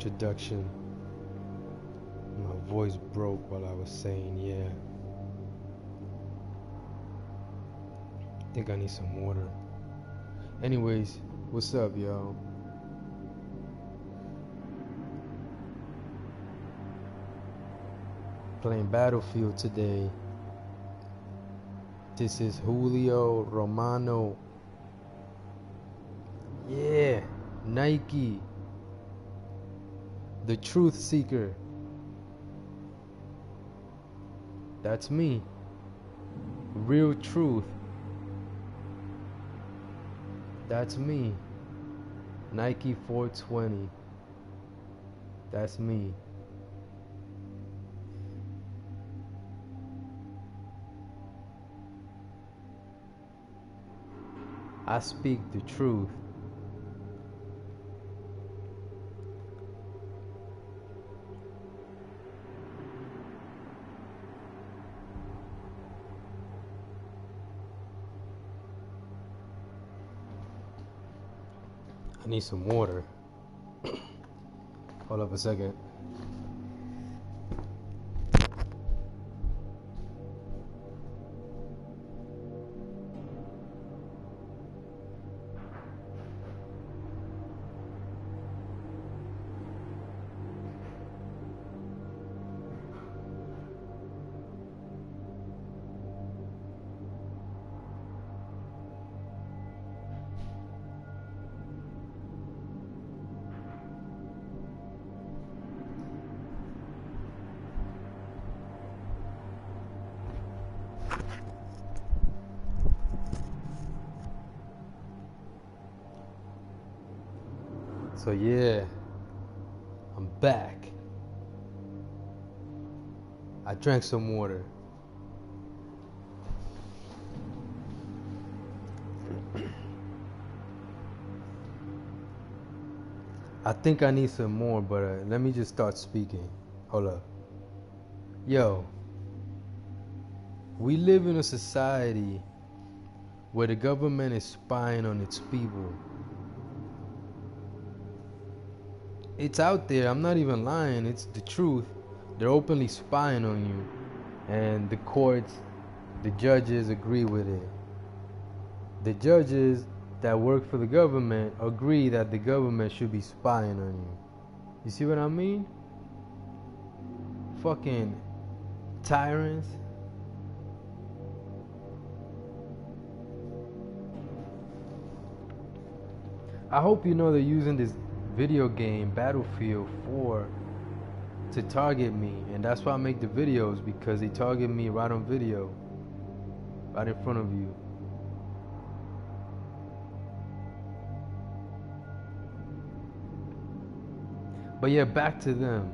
introduction. My voice broke while I was saying yeah. I think I need some water. Anyways, what's up, y'all? Playing Battlefield today. This is Julio Romano. Yeah, Nike. The Truth Seeker. That's me. Real truth. That's me. Nike 420. That's me. I speak the truth. I need some water. Hold up a second. So yeah, I'm back. I drank some water. I think I need some more, but let me just start speaking. Hold up. Yo, we live in a society where the government is spying on its people. It's out there, I'm not even lying, it's the truth. They're openly spying on you, and the courts, the judges agree with it. The judges that work for the government agree that the government should be spying on you. You see what I mean? Fucking tyrants. I hope you know they're using this video game Battlefield 4 to target me, and that's why I make the videos, because they target me right on video, right in front of you. But yeah, back to them.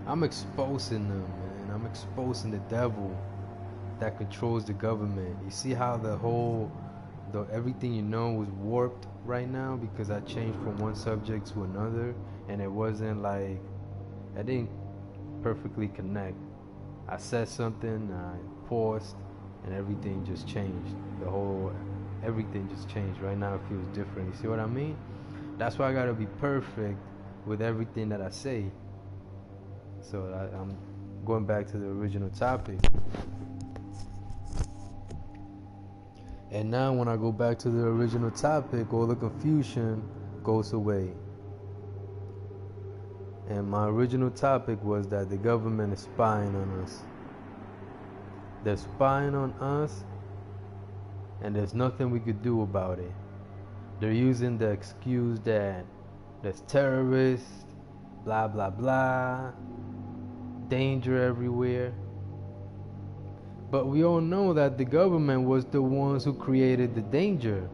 I'm exposing them, man. I'm exposing the devil that controls the government. You see how everything you know is warped right now, because I changed from one subject to another, and it wasn't like I didn't perfectly connect. I said something, I paused, and everything just changed. Everything just changed. Right now it feels different. You see what I mean? That's why I gotta be perfect with everything that I say. So I'm going back to the original topic. And now when I go back to the original topic, all the confusion goes away. And my original topic was that the government is spying on us. They're spying on us, and there's nothing we could do about it. They're using the excuse that there's terrorists, blah, blah, blah, danger everywhere. But we all know that the government was the ones who created the danger.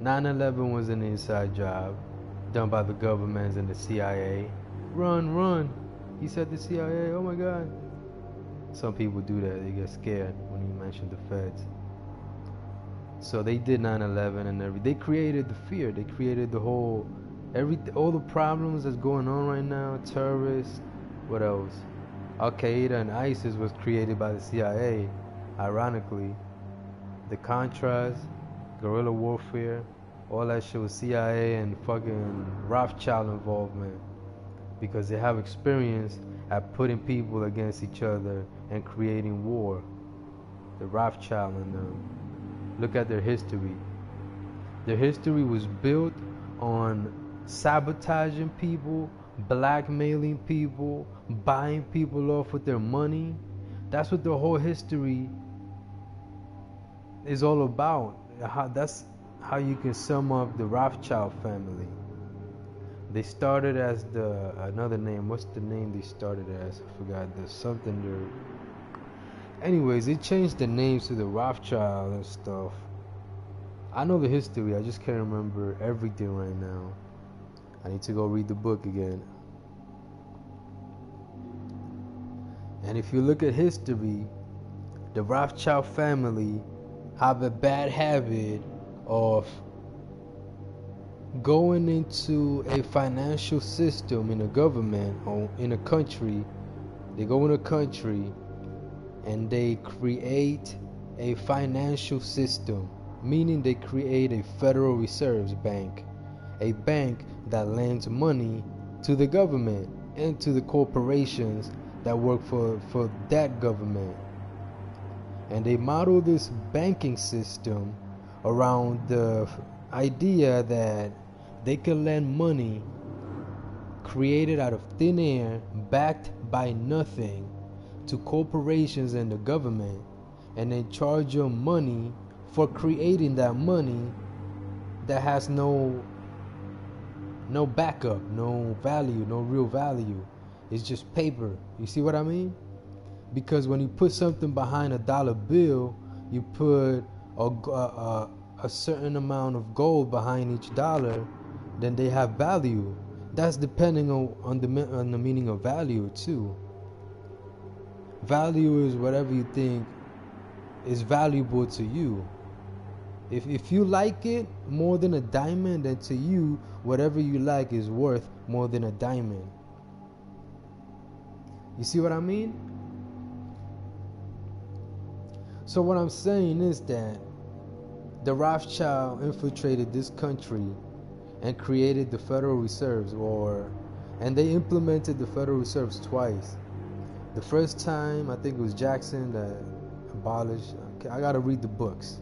9/11 was an inside job done by the government and the CIA. Run. He said the CIA, oh my God. Some people do that, they get scared when you mention the feds. So they did 9/11 and everything. They created the fear. They created all the problems that's going on right now. Terrorists, what else? Al-Qaeda and ISIS was created by the CIA, ironically. The Contras, guerrilla warfare, All that shit was CIA and fucking Rothschild involvement, because they have experience at putting people against each other and creating war. The Rothschild and them. Look at their history. Their history was built on sabotaging people, blackmailing people, buying people off with their money. That's what the whole history is all about. That's how you can sum up the Rothschild family. They started as another name. What's the name they started as? I forgot. There's something there. Anyways, they changed the names to the Rothschild and stuff. I know the history, I just can't remember everything right now. I need to go read the book again. And if you look at history, the Rothschild family have a bad habit of going into a financial system in a government or in a country. They go in a country and they create a financial system, meaning they create a Federal Reserve Bank, a bank that lends money to the government and to the corporations that work for that government. And they model this banking system around the idea that they can lend money created out of thin air, backed by nothing, to corporations and the government, and then charge them money for creating that money that has no backup, no value, no real value. It's just paper. You see what I mean? Because when you put something behind a dollar bill, you put a certain amount of gold behind each dollar, then they have value. That's depending on the meaning of value too. Value is whatever you think is valuable to you. If you like it more than a diamond, then to you, whatever you like is worth more than a diamond. You see what I mean? So what I'm saying is that the Rothschild infiltrated this country and created the Federal Reserves, and they implemented the Federal Reserves twice. The first time, I think it was Jackson that abolished. I gotta read the books.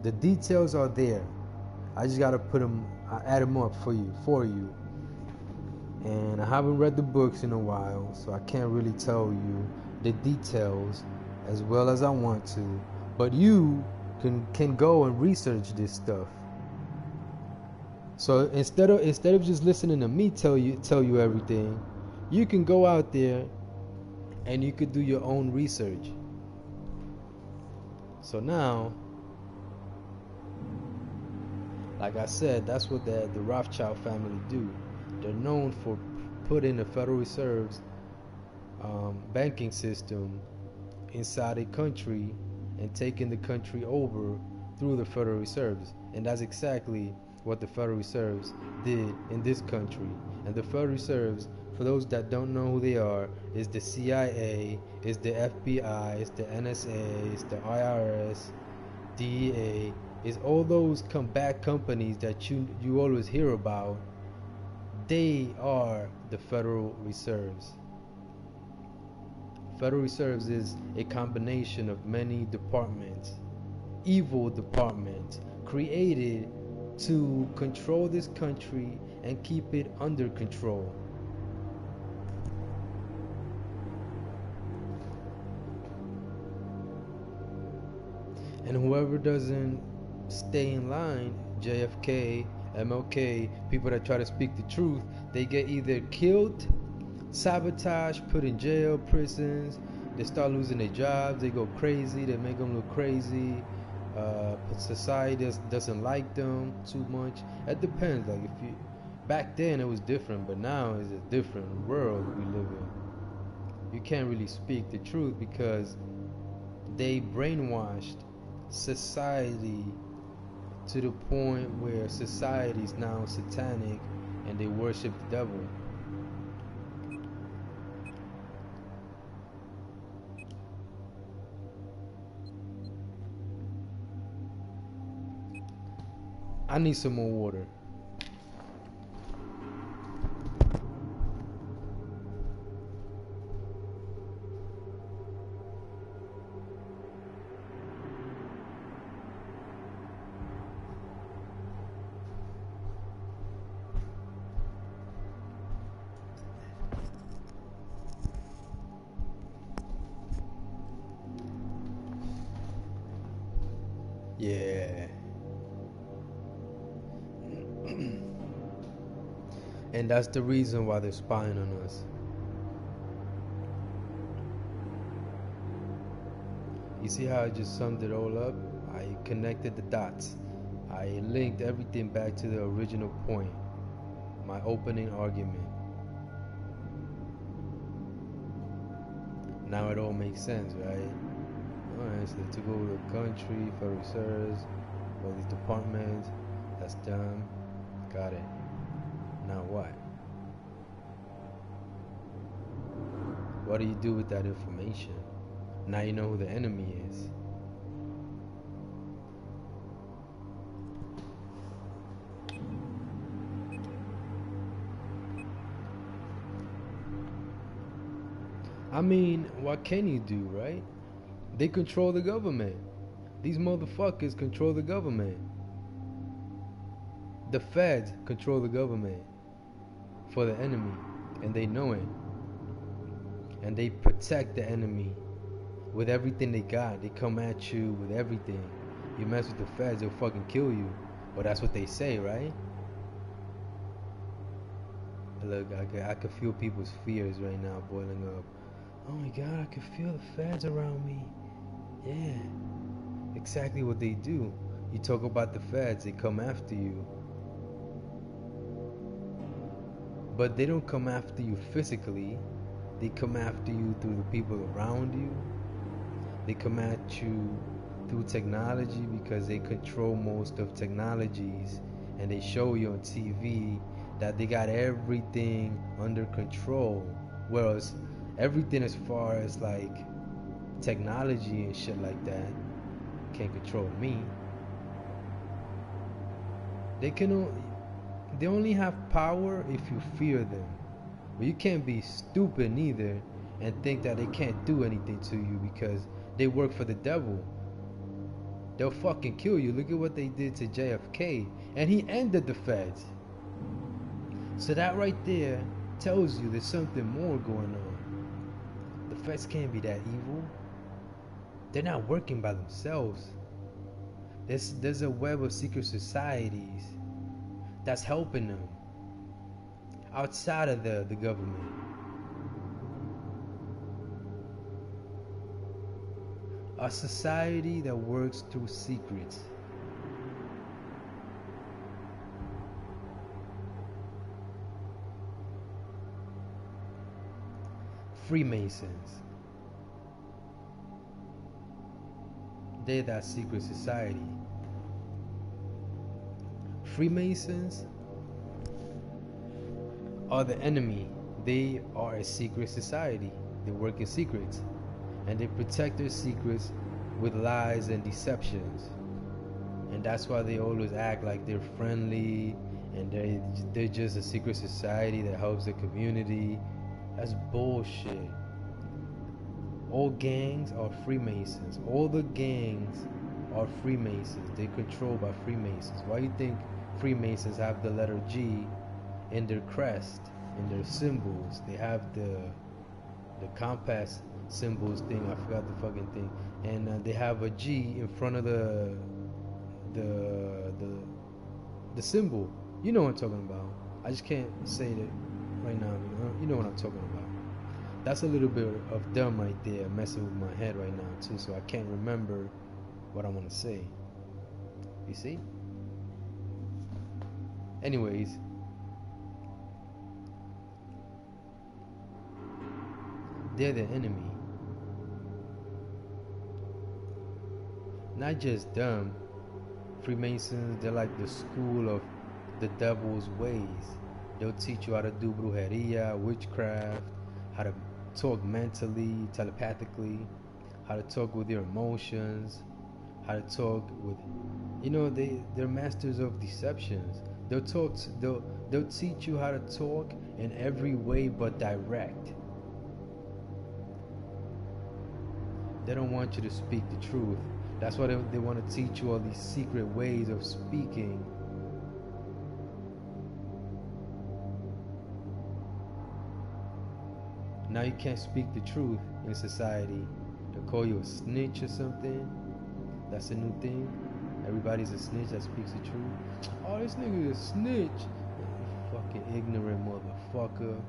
The details are there. I just gotta add them up for you. And I haven't read the books in a while, so I can't really tell you the details as well as I want to. But you can go and research this stuff. So instead of just listening to me tell you everything, you can go out there and you could do your own research. So now, like I said, that's what the Rothschild family do. They're known for putting the Federal Reserve's banking system inside a country and taking the country over through the Federal Reserves. And that's exactly what the Federal Reserves did in this country. And the Federal Reserves, for those that don't know who they are, is the CIA, is the FBI, is the NSA, is the IRS, DEA, is all those bad companies that you always hear about. They are the Federal Reserves. Federal Reserves is a combination of many departments, evil departments, created to control this country and keep it under control. And whoever doesn't stay in line, JFK, MLK, people that try to speak the truth, they get either killed, sabotaged, put in jail, prisons, they start losing their jobs, they go crazy, they make them look crazy, society doesn't like them too much. It depends. Like back then it was different, but now it's a different world we live in. You can't really speak the truth because they brainwashed society to the point where society is now satanic and they worship the devil. I need some more water. Yeah. And that's the reason why they're spying on us. You see how I just summed it all up? I connected the dots. I linked everything back to the original point, my opening argument. Now it all makes sense, right? Alright, so they took over the country, federal reserves, all these departments. That's done. Got it. Now what? What do you do with that information? Now you know who the enemy is. I mean, what can you do, right? They control the government. These motherfuckers control the government. The feds control the government for the enemy, and they know it. And they protect the enemy with everything they got. They come at you with everything. You mess with the feds, they'll fucking kill you. Well, that's what they say, right? Look, I can feel people's fears right now boiling up. Oh my God, I can feel the feds around me. Yeah, exactly what they do. You talk about the feds, they come after you. But they don't come after you physically. They come after you through the people around you. They come at you through technology because they control most of technologies, and they show you on TV that they got everything under control. Whereas everything as far as like technology and shit like that can't control me. They only have power if you fear them. But you can't be stupid neither and think that they can't do anything to you because they work for the devil. They'll fucking kill you. Look at what they did to JFK, and he ended the feds. So that right there tells you there's something more going on. The feds can't be that evil. They're not working by themselves. There's a web of secret societies that's helping them outside of the government. A society that works through secrets. Freemasons. They're that secret society. Freemasons are the enemy. They are a secret society. They work in secrets, and they protect their secrets with lies and deceptions. And that's why they always act like they're friendly and they're just a secret society that helps the community. That's bullshit. All gangs are Freemasons. All the gangs are Freemasons. They're controlled by Freemasons. Why do you think Freemasons have the letter G in their crest, in their symbols? They have the compass symbols thing. I forgot the fucking thing. And they have a G in front of the symbol. You know what I'm talking about. I just can't say it right now. You know what I'm talking about. That's a little bit of dumb right there, messing with my head right now too, so I can't remember what I want to say. You see? Anyways, they're the enemy. Not just dumb. Freemasons, they're like the school of the devil's ways. They'll teach you how to do brujeria, witchcraft, how to talk mentally, telepathically, how to talk with your emotions, how to talk with You know, they're masters of deceptions. They'll teach you how to talk in every way but direct. They don't want you to speak the truth. That's why they want to teach you all these secret ways of speaking. Now you can't speak the truth in society. They'll call you a snitch or something. That's a new thing. Everybody's a snitch that speaks the truth. Oh, this nigga is a snitch. You fucking ignorant motherfucker.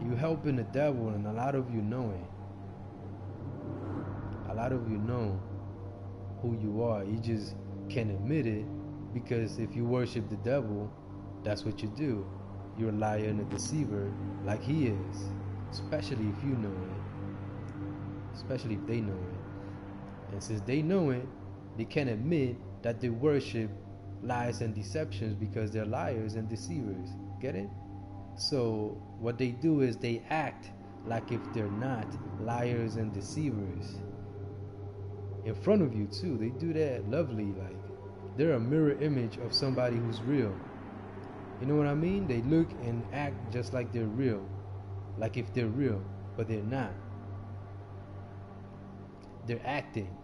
You helping the devil, and a lot of you know it. A lot of you know who you are. You just can't admit it, because if you worship the devil, that's what you do. You're a liar and a deceiver, like he is. Especially if you know it. Especially if they know it. And since they know it, they can't admit that they worship lies and deceptions, because they're liars and deceivers. Get it? So what they do is they act like if they're not liars and deceivers. In front of you too. They do that lovely. Like they're a mirror image of somebody who's real. You know what I mean? They look and act just like they're real. Like if they're real, but they're not. They're acting.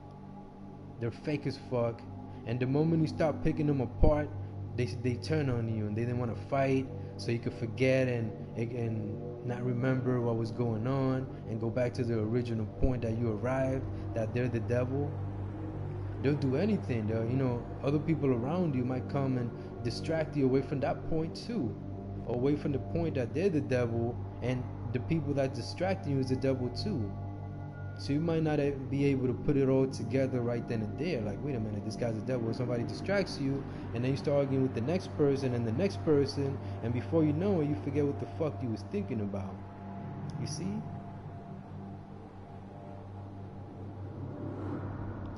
They're fake as fuck. And the moment you start picking them apart, they turn on you, and they didn't want to fight, so you could forget and not remember what was going on, and go back to the original point that you arrived, that they're the devil. They'll do anything. Other people around you might come and distract you away from that point too, away from the point that they're the devil, and the people that distracting you is the devil too. So you might not be able to put it all together right then and there. Like, wait a minute, this guy's the devil. Somebody distracts you, and then you start arguing with the next person and the next person, and before you know it, you forget what the fuck you was thinking about. You see?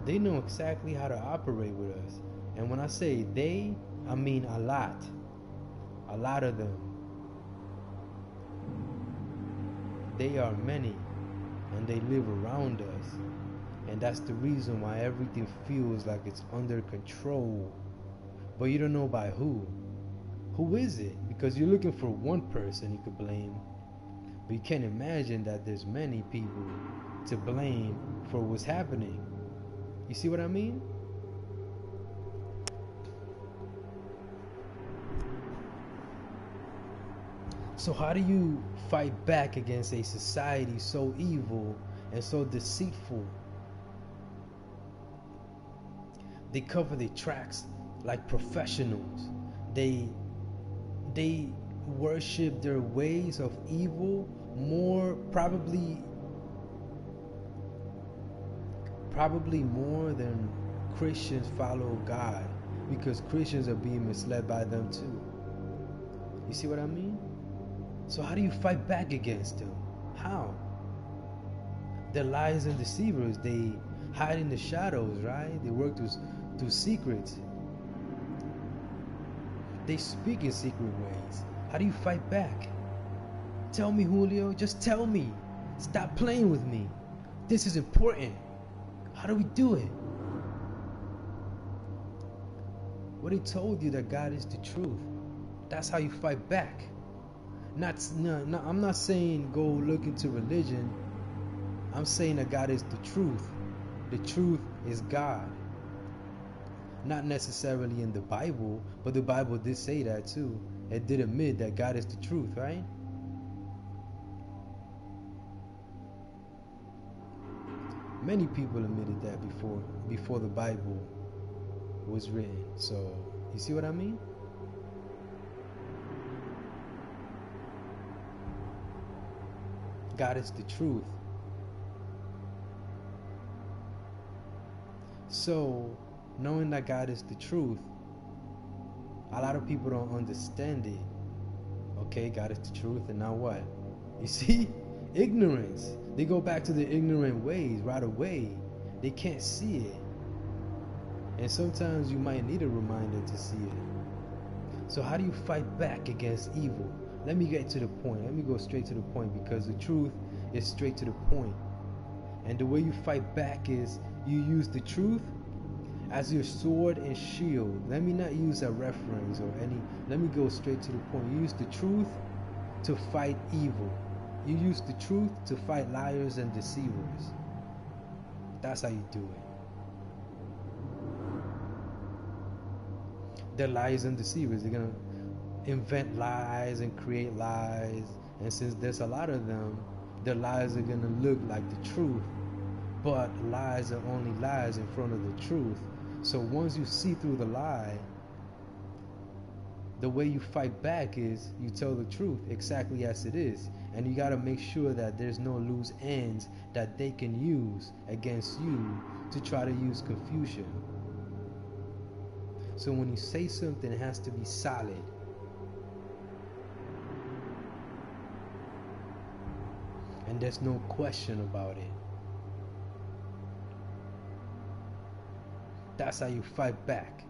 They know exactly how to operate with us. And when I say they, I mean a lot. A lot of them. They are many. And they live around us. And that's the reason why everything feels like it's under control. But you don't know by who. Who is it? Because you're looking for one person you could blame. But you can't imagine that there's many people to blame for what's happening. You see what I mean? So how do you fight back against a society so evil and so deceitful? They cover their tracks like professionals. They worship their ways of evil more, probably more than Christians follow God, because Christians are being misled by them too. You see what I mean? So how do you fight back against them? How? They're liars and deceivers. They hide in the shadows, right? They work through secrets. They speak in secret ways. How do you fight back? Tell me, Julio. Just tell me. Stop playing with me. This is important. How do we do it? What he told you, that God is the truth. That's how you fight back. No, I'm not saying go look into religion. I'm saying that God is the truth. The truth is God. Not necessarily in the Bible, but the Bible did say that too. It did admit that God is the truth, right? Many people admitted that before the Bible was written. So, you see what I mean? God is the truth. So, knowing that God is the truth, a lot of people don't understand it. Okay, God is the truth, and now what? You see? Ignorance. They go back to the ignorant ways right away. They can't see it. And sometimes you might need a reminder to see it. So how do you fight back against evil? Let me get to the point. Let me go straight to the point, because the truth is straight to the point. And the way you fight back is you use the truth, as your sword and shield. Let me not use a reference or any, let me go straight to the point. You use the truth to fight evil. You use the truth to fight liars and deceivers. That's how you do it. They're liars and deceivers. They're gonna invent lies and create lies. And since there's a lot of them, the lies are gonna look like the truth. But lies are only lies in front of the truth. So once you see through the lie, the way you fight back is you tell the truth exactly as it is. And you got to make sure that there's no loose ends that they can use against you to try to use confusion. So when you say something, it has to be solid. And there's no question about it. That's how you fight back.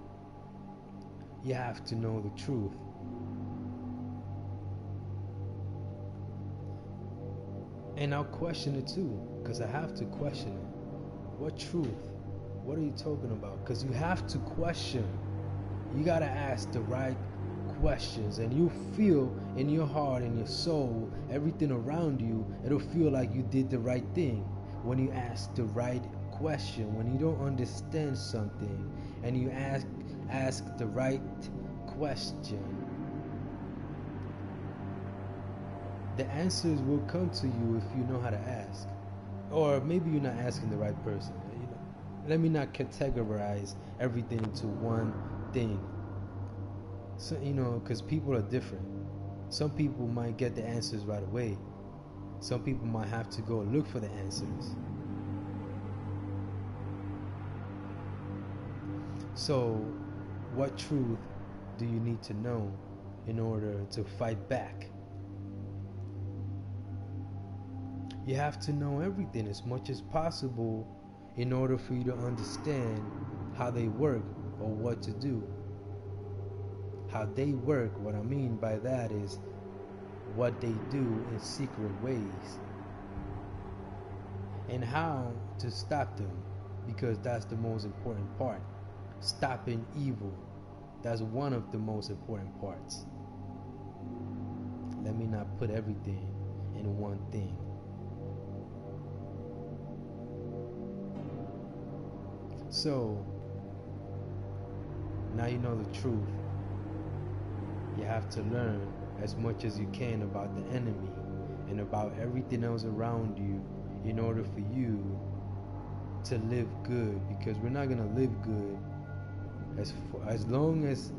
You have to know the truth. And I'll question it too, because I have to question it. What truth? What are you talking about? Because you have to question. You got to ask the right questions, and you feel in your heart and your soul, everything around you, it'll feel like you did the right thing when you ask the right question. When you don't understand something and you ask the right question, the answers will come to you if you know how to ask. Or maybe you're not asking the right person. Let me not categorize everything into one thing. So, because people are different. Some people might get the answers right away. Some people might have to go look for the answers. So, what truth do you need to know in order to fight back? You have to know everything as much as possible in order for you to understand how they work or what to do. How they work, what I mean by that is what they do in secret ways. And how to stop them, because that's the most important part. Stopping evil. That's one of the most important parts. Let me not put everything in one thing. So, now you know the truth. You have to learn as much as you can about the enemy and about everything else around you in order for you to live good, because we're not going to live good as long as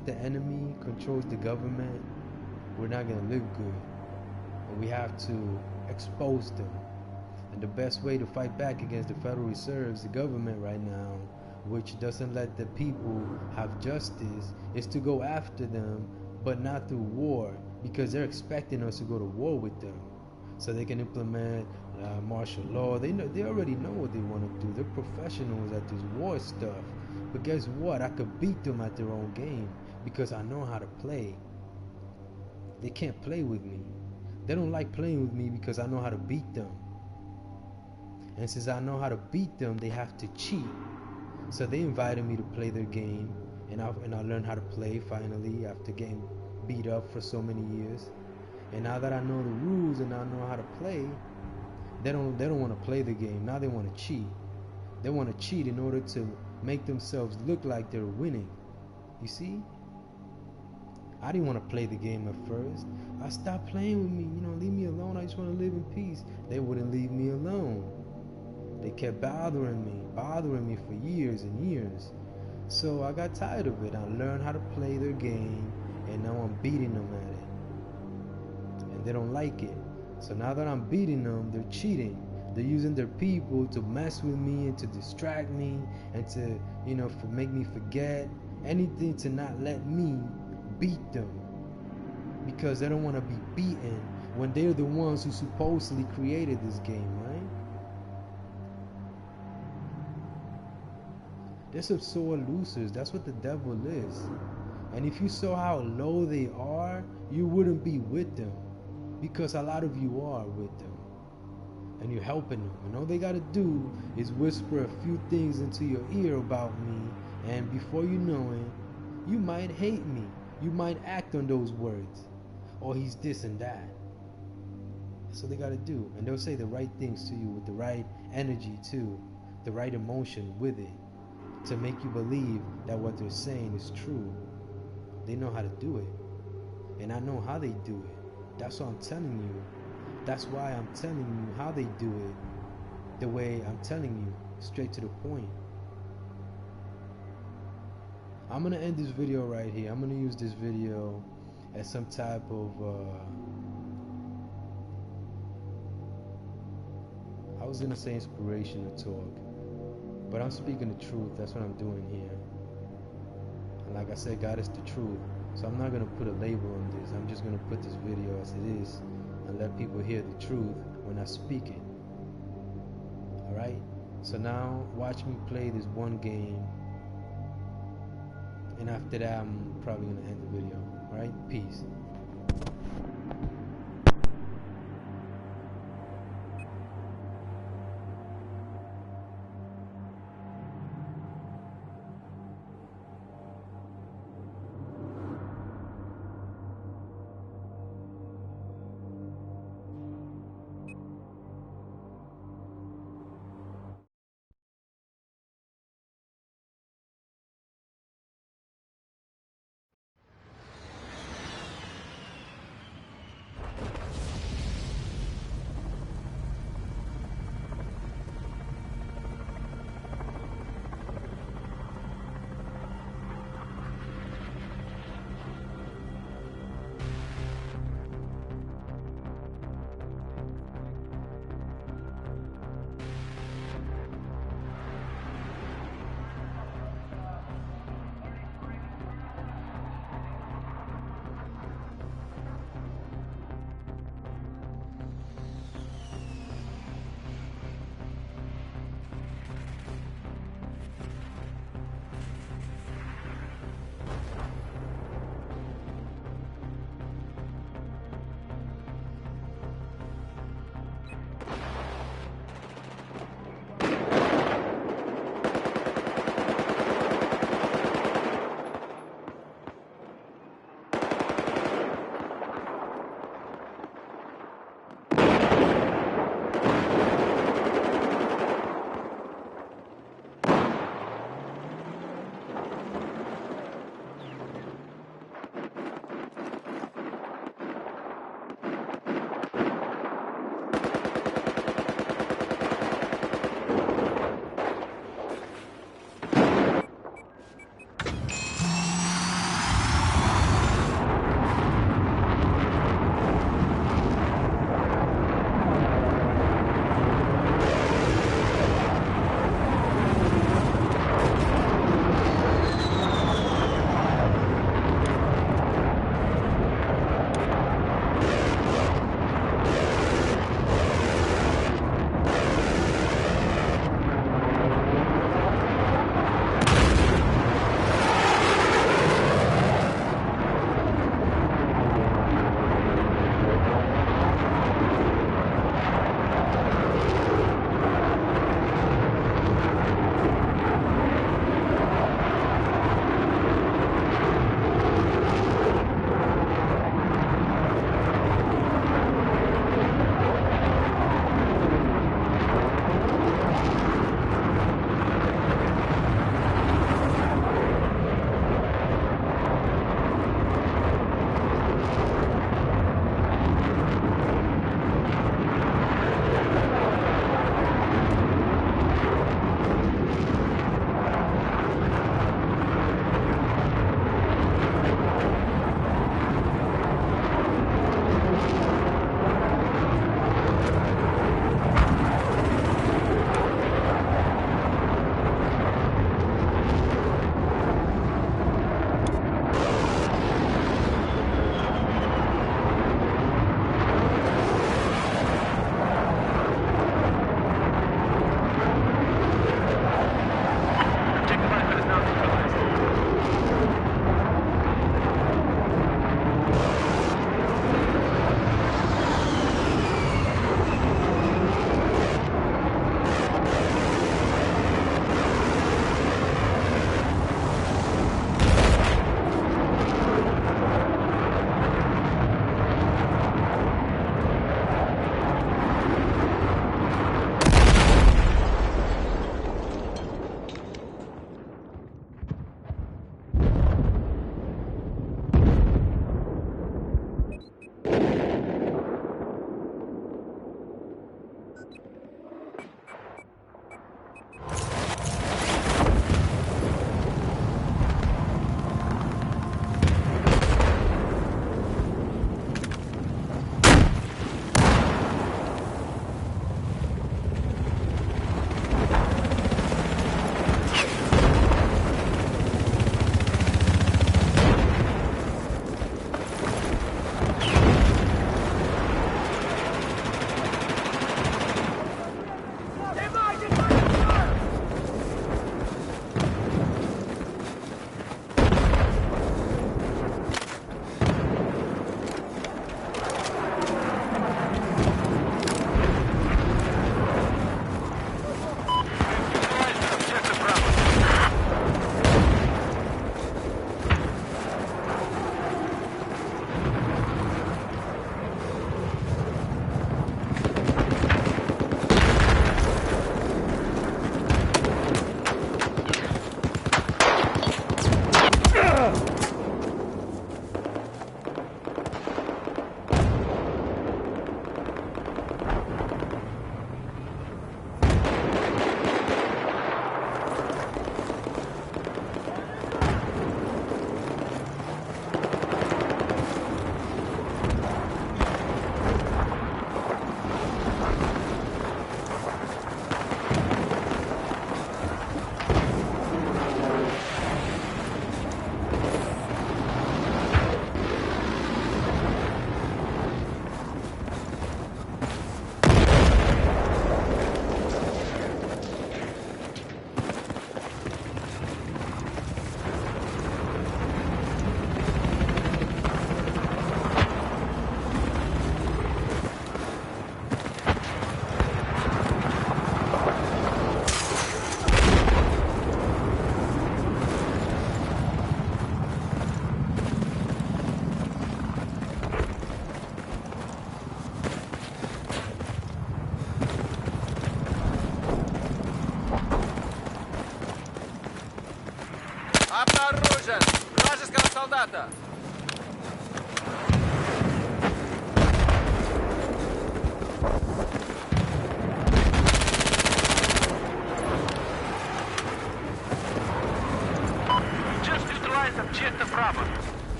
the enemy controls the government. We're not going to live good, and we have to expose them. And the best way to fight back against the Federal Reserve, the government right now, which doesn't let the people have justice, is to go after them, but not through war, because they're expecting us to go to war with them so they can implement martial law. They already know what they want to do. They're professionals at this war stuff. But guess what? I could beat them at their own game because I know how to play. They can't play with me. They don't like playing with me because I know how to beat them. And since I know how to beat them, they have to cheat. So they invited me to play their game, and I learned how to play finally after getting beat up for so many years. And now that I know the rules and I know how to play, they don't want to play the game. Now they want to cheat. They want to cheat in order to make themselves look like they're winning. You see? I didn't want to play the game at first. I stopped playing with me. Leave me alone. I just want to live in peace. They wouldn't leave me alone. They kept bothering me for years and years. So I got tired of it. I learned how to play their game, and now I'm beating them at it. And they don't like it. So now that I'm beating them, they're cheating. They're using their people to mess with me and to distract me and to, make me forget anything to not let me beat them. Because they don't want to be beaten when they're the ones who supposedly created this game, right? They're some sore losers. That's what the devil is. And if you saw how low they are, you wouldn't be with them. Because a lot of you are with them. and you're helping them. And all they gotta do is whisper a few things into your ear about me, and before you know it, you might hate me. You might act on those words. Or he's this and that. That's what they gotta do. And they'll say the right things to you with the right energy too, the right emotion with it, to make you believe that what they're saying is true. They know how to do it. And I know how they do it. That's what I'm telling you. That's why I'm telling you how they do it the way I'm telling you, straight to the point. I'm gonna end this video right here. I'm gonna use this video as some type of I was gonna say inspirational talk, but I'm speaking the truth. That's what I'm doing here. And like I said, God is the truth. So I'm not gonna put a label on this. I'm just gonna put this video as it is and let people hear the truth when I speak it. Alright? So now watch me play this one game, and after that I'm probably gonna end the video. Alright? Peace.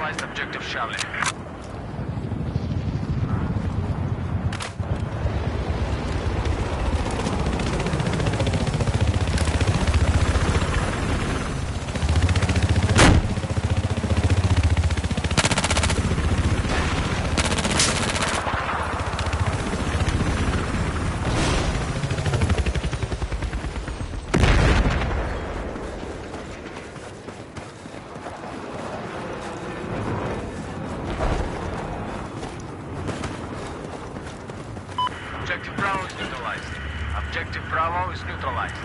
neutralized objective Charlie. Objective Bravo is neutralized. Objective Bravo is neutralized.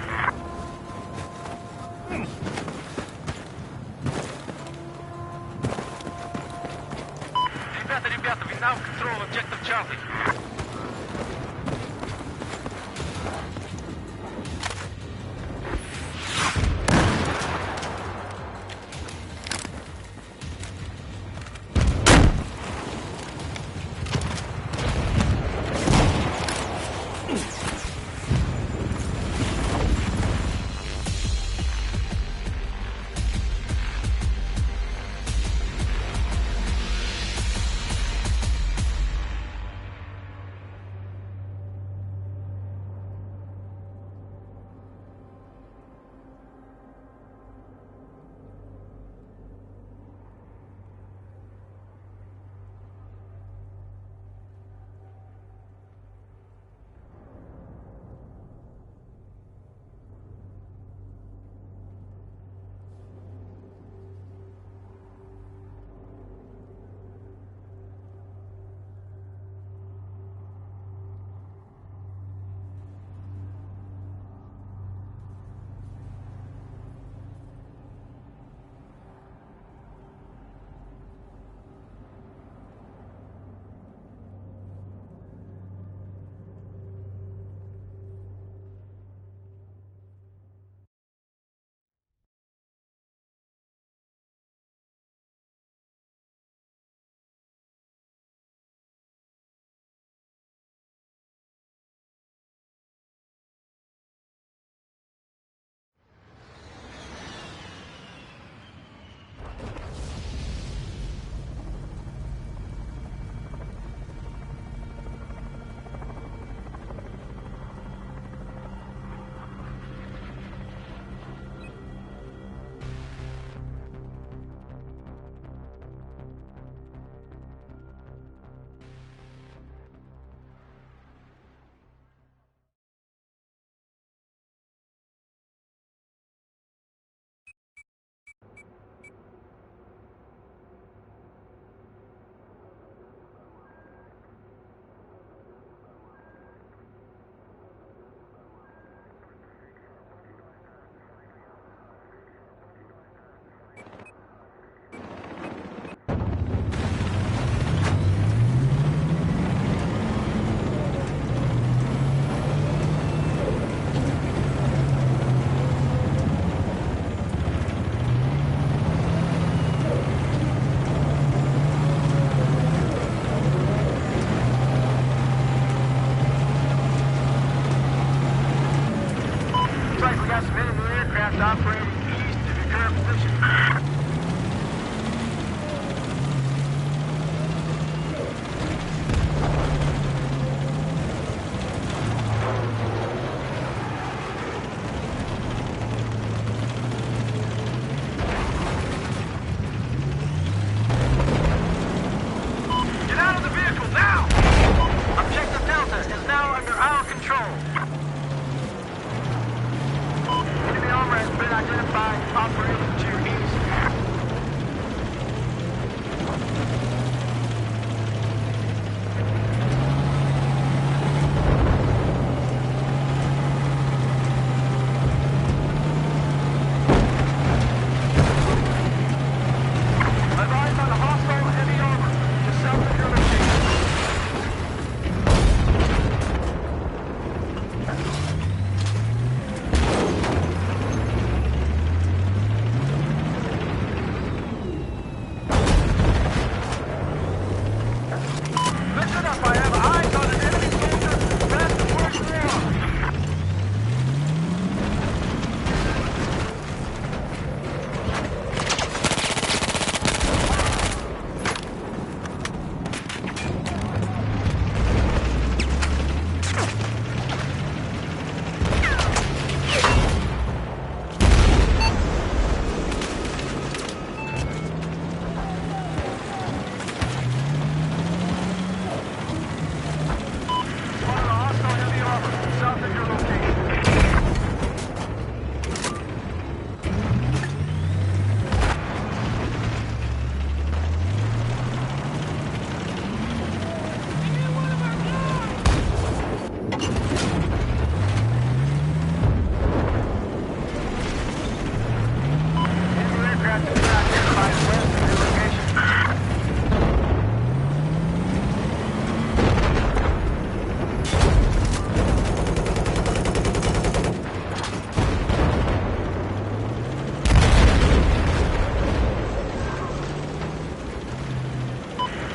Ребята, we now control objective Charlie.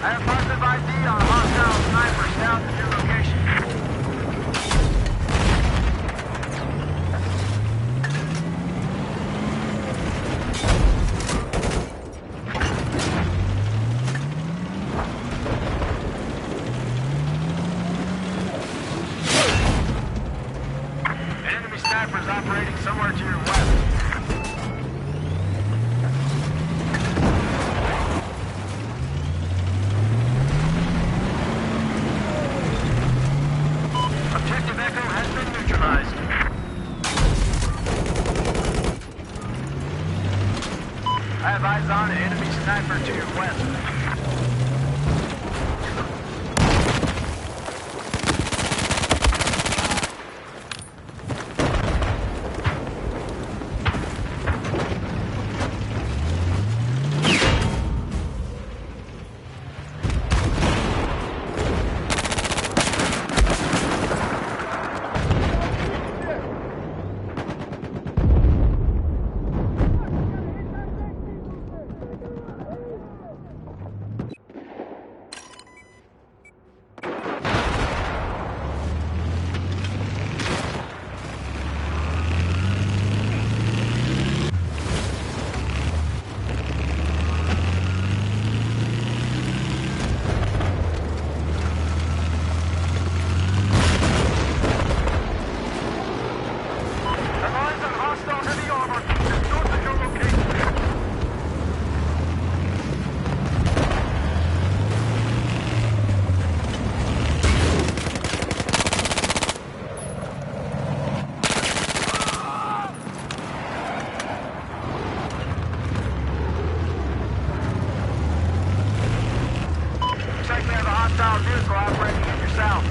I have positive ID on a hostile sniper south of your location. An enemy sniper is operating somewhere to your west. Objective Echo has been neutralized. I have eyes on an enemy sniper to your west. Hostile vehicle operating in your south.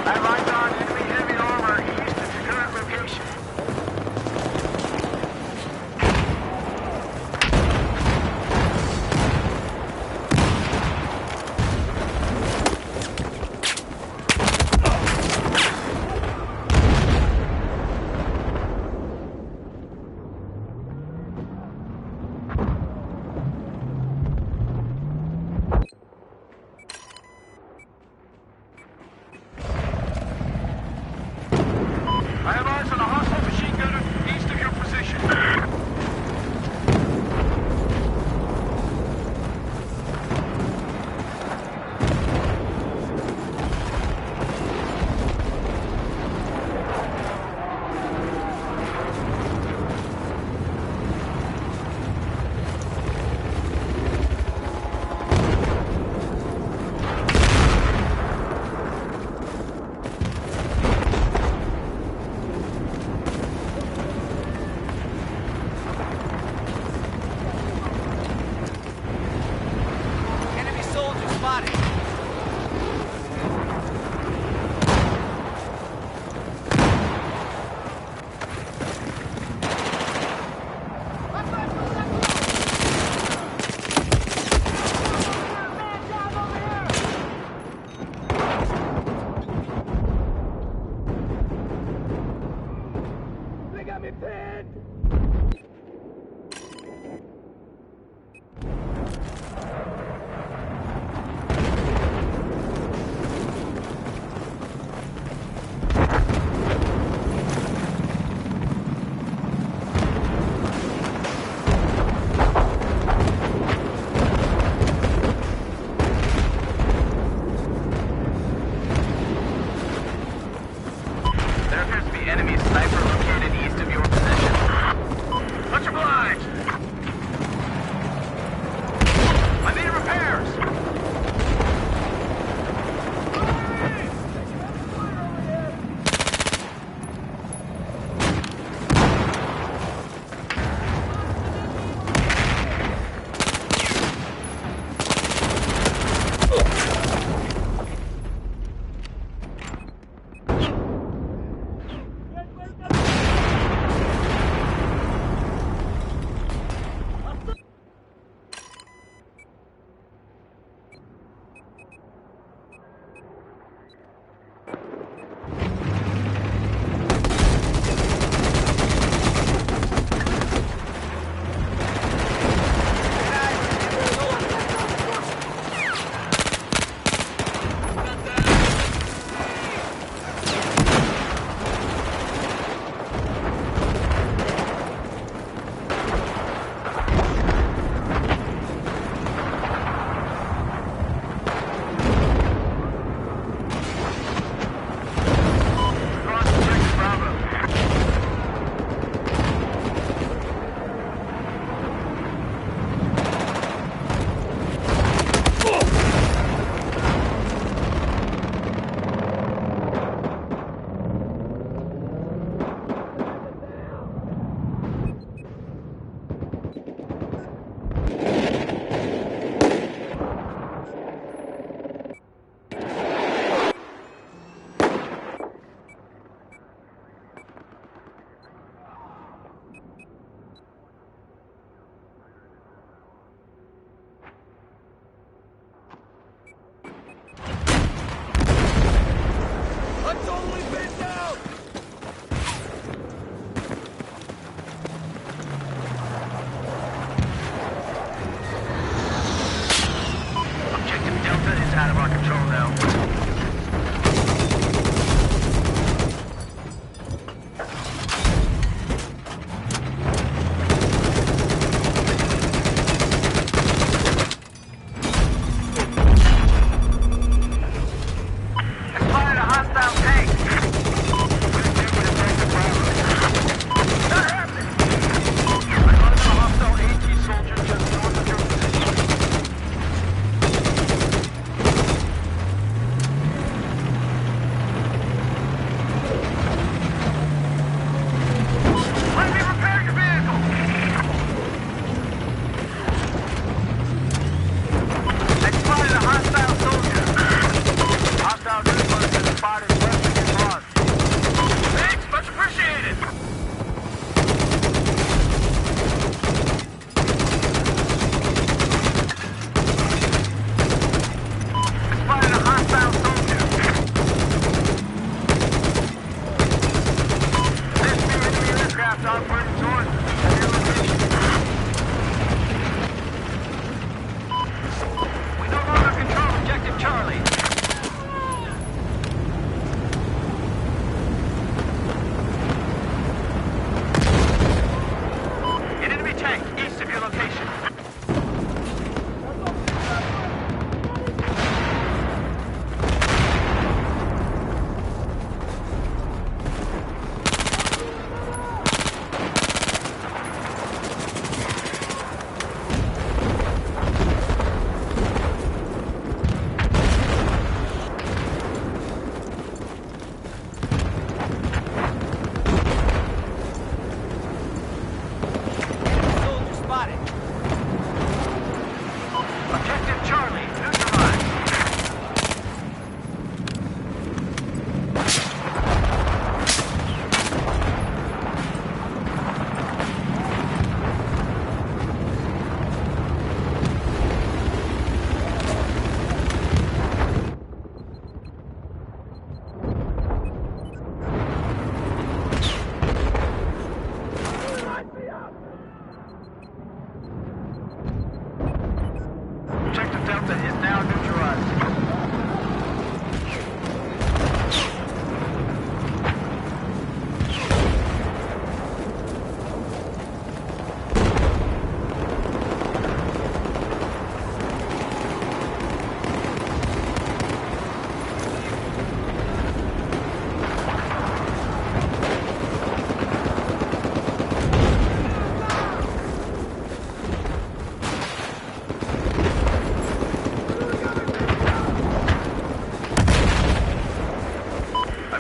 I lined on enemy heavy armor east of your current location. I have eyes on a hostile machine gunner east of your position. Enemy soldier spotted. They got me pinned! There appears to be enemy sniper located east of your position. Much obliged! I need repairs!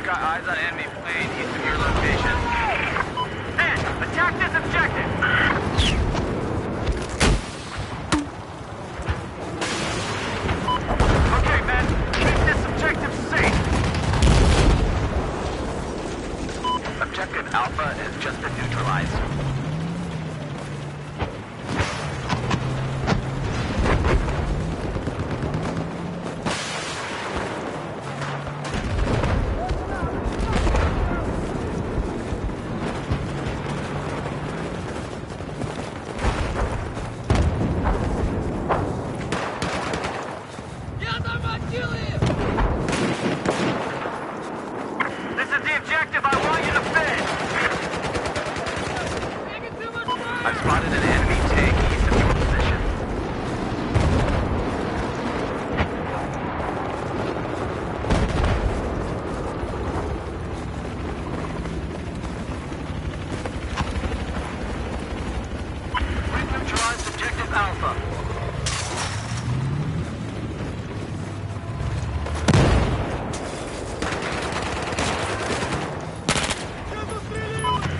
Got eyes on enemy plane east of your location. Men, attack this objective! Okay, men, keep this objective safe! Objective Alpha has just been neutralized. This is the objective I want you to finish! I've spotted an enemy tank east of your position. We've neutralized objective Alpha.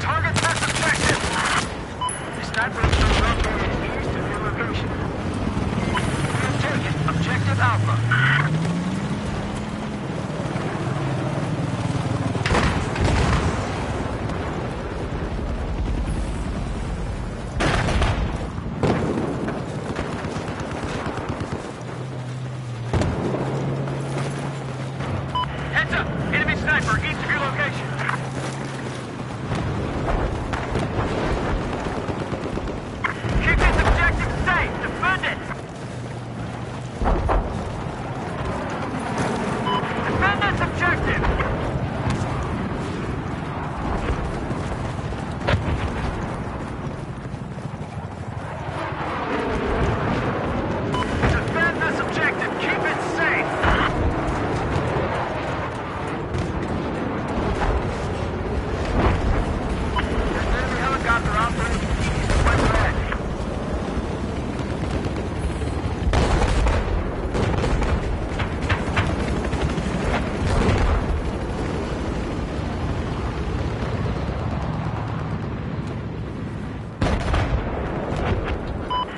Target this objective! The sniper is located east of your location. We'll take it. Objective Alpha. Heads up! Enemy sniper east of your location. Keep this objective safe! Defend it! Defend this objective! Defend this objective! Keep it safe! There's an enemy helicopter operating east of West Red.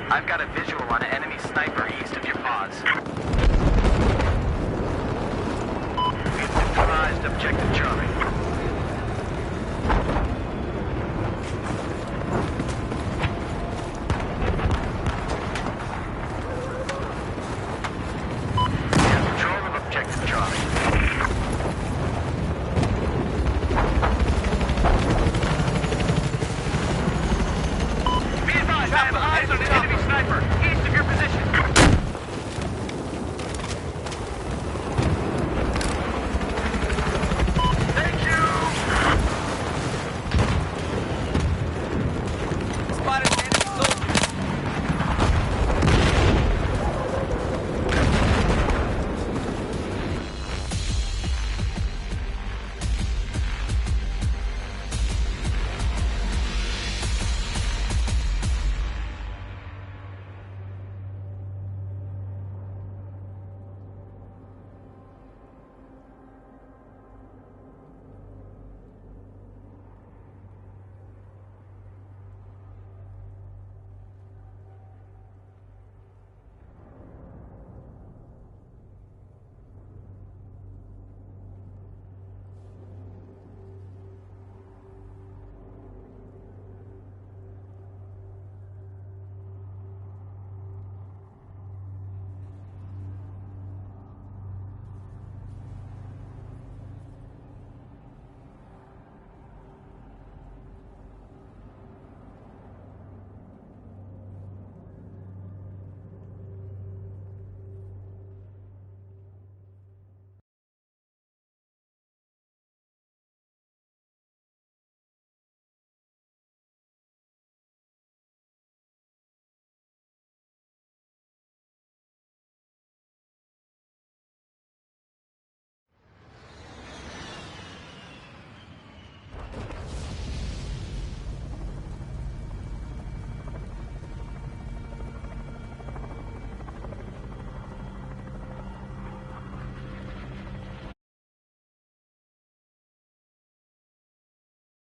I've got a visual on an enemy sniper east of your pause. We've neutralized objective Charlie.